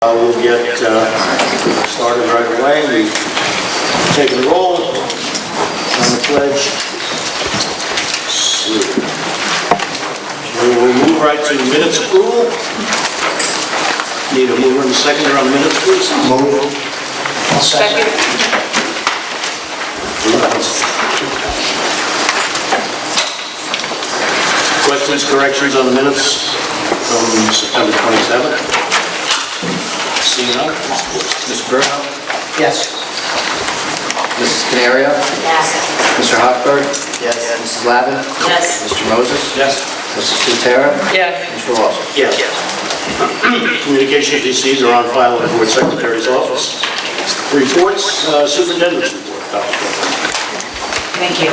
We'll get started right away. We've taken the roll on the pledge. We will move right to minutes approval. Need a mover and a seconder on the minutes, please. Move. I'll second. Questions, corrections on the minutes from September 27th? Seeing none. Mr. Burnout? Yes. Mrs. Canario? Yes. Mr. Hochberg? Yes. Mrs. Lavin? Yes. Mr. Moses? Yes. Mrs. Sutera? Yes. Mr. Lawson? Yes. Communications received are on file in the Board Secretary's office. Reports, Superintendent's report. Thank you.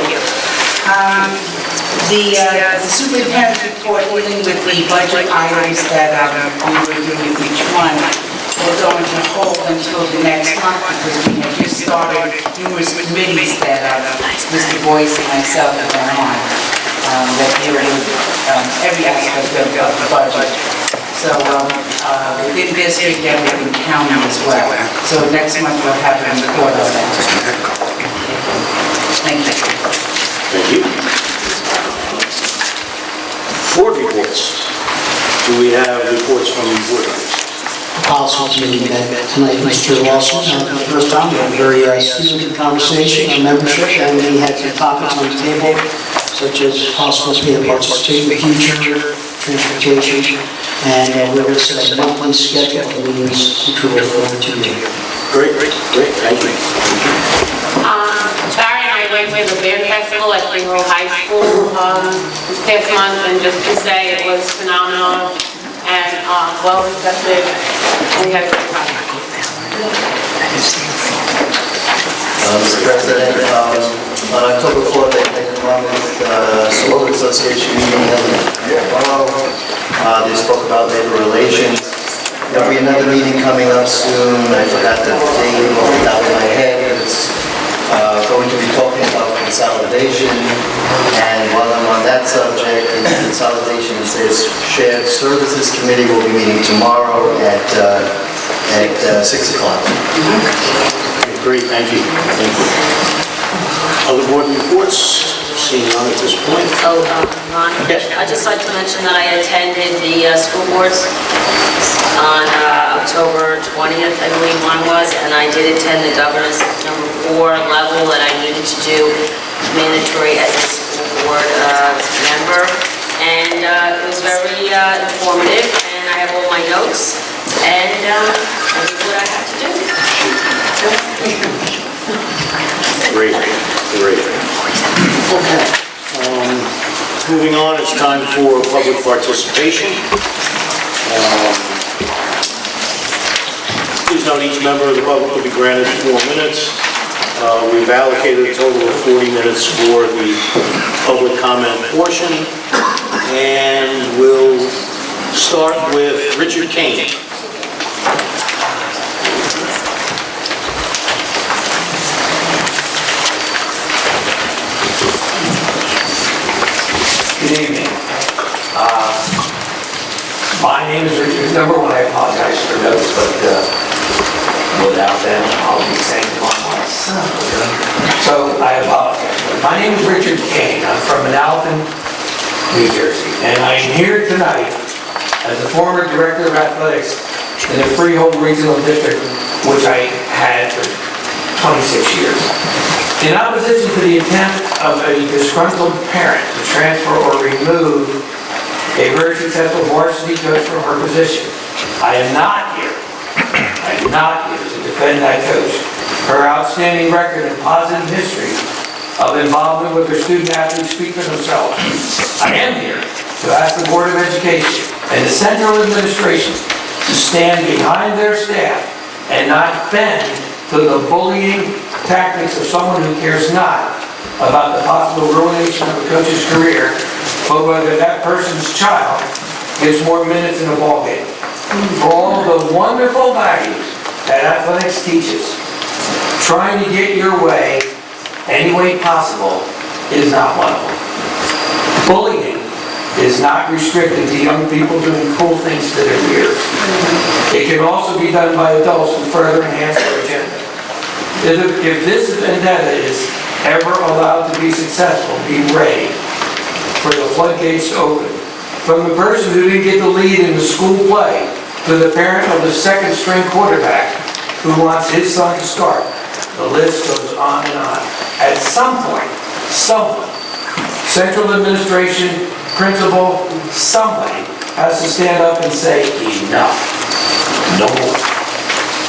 The superintendent's report dealing with the budget items that we review each month will go into hold until the next month because we have just started numerous committees that Mr. Boyce and myself have been on that deal with every aspect of the budget. So within district and within county as well. So next month we'll have a report on that. Thank you. Thank you. Board reports. Do we have reports from board members? Policy meeting tonight, Mr. Lawson. For the first time, we had a very spirited conversation on membership, and we had some topics on the table, such as possible participation in the future, transportation, and we're going to set a monthly schedule of meetings, which we will forward to you. Great, thank you. Barry and I went to the band festival at Greenville High School this past month, and just to say it was phenomenal and well accepted. We had a good time. Mr. President, on October 4th, I think the Monmouth School Association meeting held in Borough. They spoke about labor relations. There'll be another meeting coming up soon. I forgot the date off the top of my head. It's going to be talking about consolidation. And while I'm on that subject, the consolidation, it says Shared Services Committee will be meeting tomorrow at 6 o'clock. Great, thank you. Other board reports? Seeing none at this point. Ron, Yes. I'd just like to mention that I attended the school boards on October 20th, I believe one was, and I did attend the governance number 4 level that I needed to do mandatory as a school board member, and it was very informative, and I have all my notes, and I did what I had to do. Great. Okay. Moving on, it's time for public participation. Please note each member of the public will be granted 4 minutes. We've allocated a total of 40 minutes for the public comment portion. And we'll start with Richard Kane. Good evening. My name is Richard. Number one, I apologize for those, but without them, I'll be saying to my son. So I apologize. My name is Richard Kane. I'm from Manalapan, New Jersey, and I'm here tonight as a former director of athletics in the Freehold Regional District, which I had for 26 years. In opposition to the attempt of a disgruntled parent to transfer or remove a very successful varsity coach from her position, I am not here to defend that coach. Her outstanding record and positive history of involvement with her student athletes speak for themselves. I am here to ask the Board of Education and the Central Administration to stand behind their staff and not bend to the bullying tactics of someone who cares not about the possible ruination of a coach's career, but whether that person's child gets more minutes in a ballgame. For all the wonderful values that athletics teaches, trying to get your way any way possible is not one of them. Bullying is not restricted to young people doing cool things to their ears. It can also be done by adults to further enhance their agenda. If this vendetta is ever allowed to be successful, be ready for the floodgates to open. From the person who didn't get the lead in the school play to the parent of the second-string quarterback who wants his son to start. The list goes on and on. At some point, someone, central administration, principal, somebody has to stand up and say, enough, no more.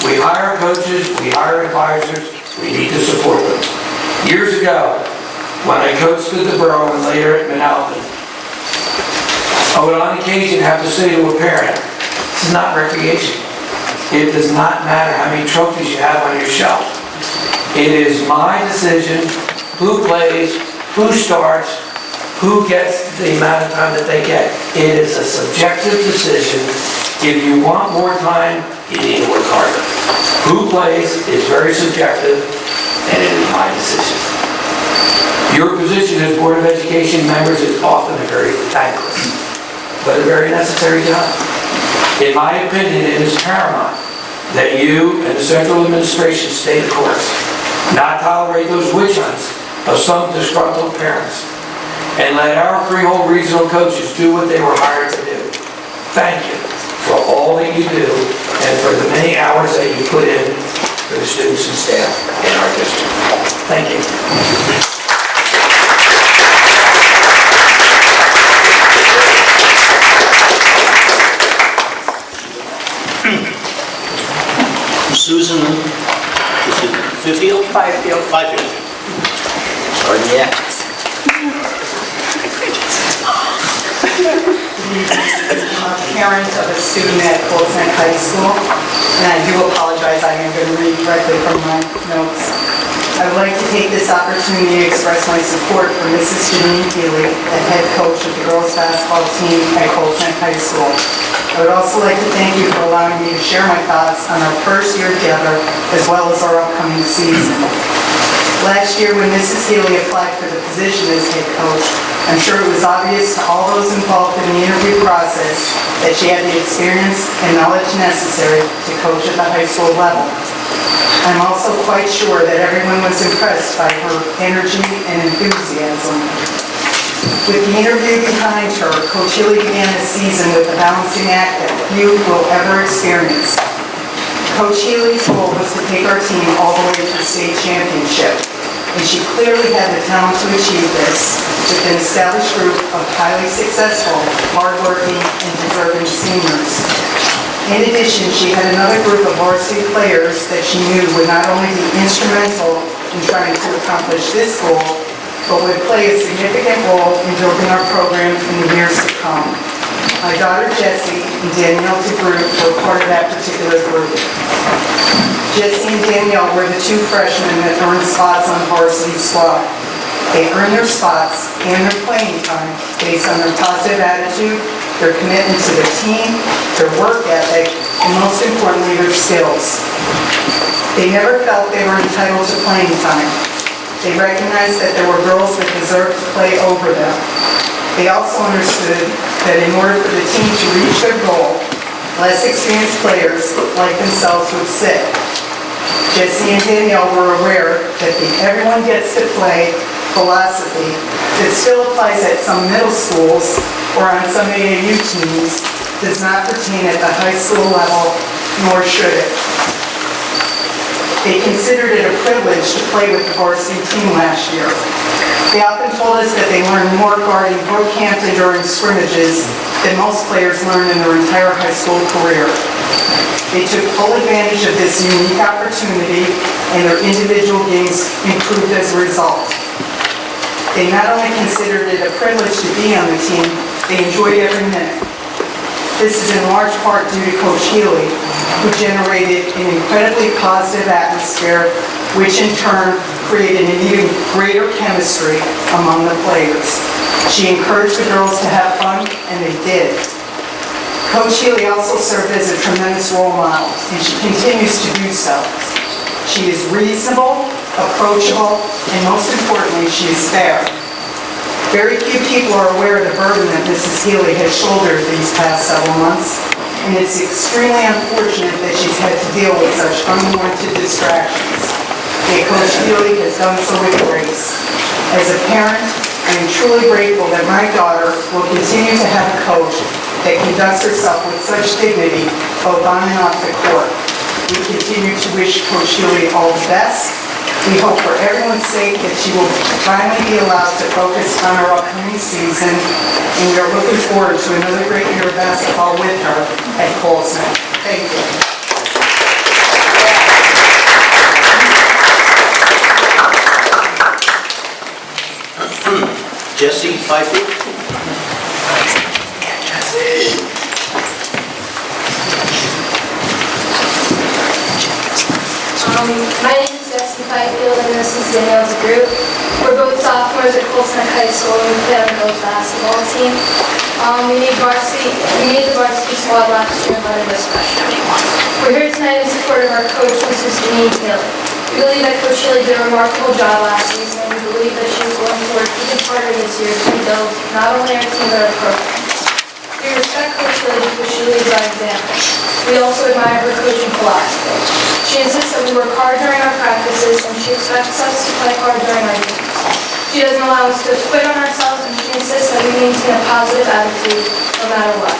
We hire coaches, we hire advisors, we need to support them. Years ago, when I coached at the Borough and later at Manalapan, I would on occasion have to say to a parent, this is not recreation. It does not matter how many trophies you have on your shelf. It is my decision who plays, who starts, who gets the amount of time that they get. It is a subjective decision. If you want more time, you need to work harder. Who plays is very subjective, and it is my decision. Your position as Board of Education members is often a very thankless, but a very necessary job. In my opinion, it is paramount that you and the central administration stay the course, not tolerate those witch hunts of some disgruntled parents, and let our Freehold regional coaches do what they were hired to do. Thank you for all that you do and for the many hours that you put in for the students and staff in our district. Thank you. Susan, is it Fifield? Fifield. Fifield. Sorry, yeah. Parent of a student at Colson High School, and I do apologize, I am going to read directly from my notes. I would like to take this opportunity to express my support for Mrs. Janine Healy, the head coach of the girls basketball team at Colson High School. I would also like to thank you for allowing me to share my thoughts on our first year together, as well as our upcoming season. Last year, when Mrs. Healy applied for the position as head coach, I'm sure it was obvious to all those involved in the interview process that she had the experience and knowledge necessary to coach at the high school level. I'm also quite sure that everyone was impressed by her energy and enthusiasm. With the interview behind her, Coach Healy began the season with a balancing act that few will ever experience. Coach Healy's goal was to take our team all the way to the state championship, and she clearly had the talent to achieve this with an established group of highly successful, hardworking, and deserving seniors. In addition, she had another group of varsity players that she knew would not only be instrumental in trying to accomplish this goal, but would play a significant role in building our program in the years to come. My daughter Jessie and Danielle DeGroot were part of that particular group. Jessie and Danielle were the two freshmen that earned spots on the varsity squad. They earned their spots and their playing time based on their positive attitude, their commitment to their team, their work ethic, and most importantly, their skills. They never felt they were entitled to playing time. They recognized that there were girls that deserved to play over them. They also understood that in order for the team to reach their goal, less experienced players like themselves would sit. Jessie and Danielle were aware that the everyone gets to play philosophy that still applies at some middle schools or on some AAU teams does not pertain at the high school level, nor should it. They considered it a privilege to play with the varsity team last year. They often told us that they learned more guarding Brookhampton during scrimmages than most players learned in their entire high school career. They took full advantage of this unique opportunity, and their individual games improved as a result. They not only considered it a privilege to be on the team, they enjoyed every minute. This is in large part due to Coach Healy, who generated an incredibly positive atmosphere, which in turn created an even greater chemistry among the players. She encouraged the girls to have fun, and they did. Coach Healy also served as a tremendous role model, and she continues to do so. She is reasonable, approachable, and most importantly, she is fair. Very few people are aware of the burden that Mrs. Healy has shouldered these past several months, and it's extremely unfortunate that she's had to deal with such unwanted distractions. Yet Coach Healy has done so with grace. As a parent, I am truly grateful that my daughter will continue to have a coach that conducts herself with such dignity, both on and off the court. We continue to wish Coach Healy all the best. We hope for everyone's sake that she will finally be allowed to focus on her upcoming season, and we are looking forward to another great year of basketball with her at Colesman. Thank you. Jesse Pfeiffer? My name is Jesse Fifield, and this is Danielle's group. We're both sophomores at Colesman High School, and we play on the girls' basketball team. We made the varsity squad last year and led it this freshman. We're here tonight in support of our coach, Mrs. Janine Healy. We believe that Coach Healy did a remarkable job last season, and we believe that she is going to work even harder this year to build not only our team but our program. We respect Coach Healy because she leads by example. We also admire her coaching philosophy. She insists that we work hard during our practices, and she expects us to play hard during our games. She doesn't allow us to quit on ourselves, and she insists that we maintain a positive attitude no matter what.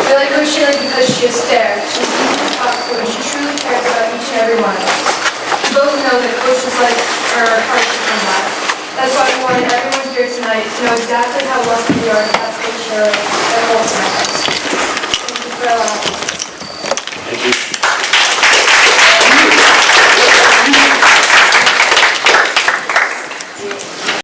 I like Coach Healy because she is fair, she's easy to talk to, and she truly cares about each and every one of us. We both know that coaches like her are hard to come by. That's why we wanted everyone here tonight to know exactly how lucky we are to have Coach Healy at Colesman High School. Thank you for allowing me.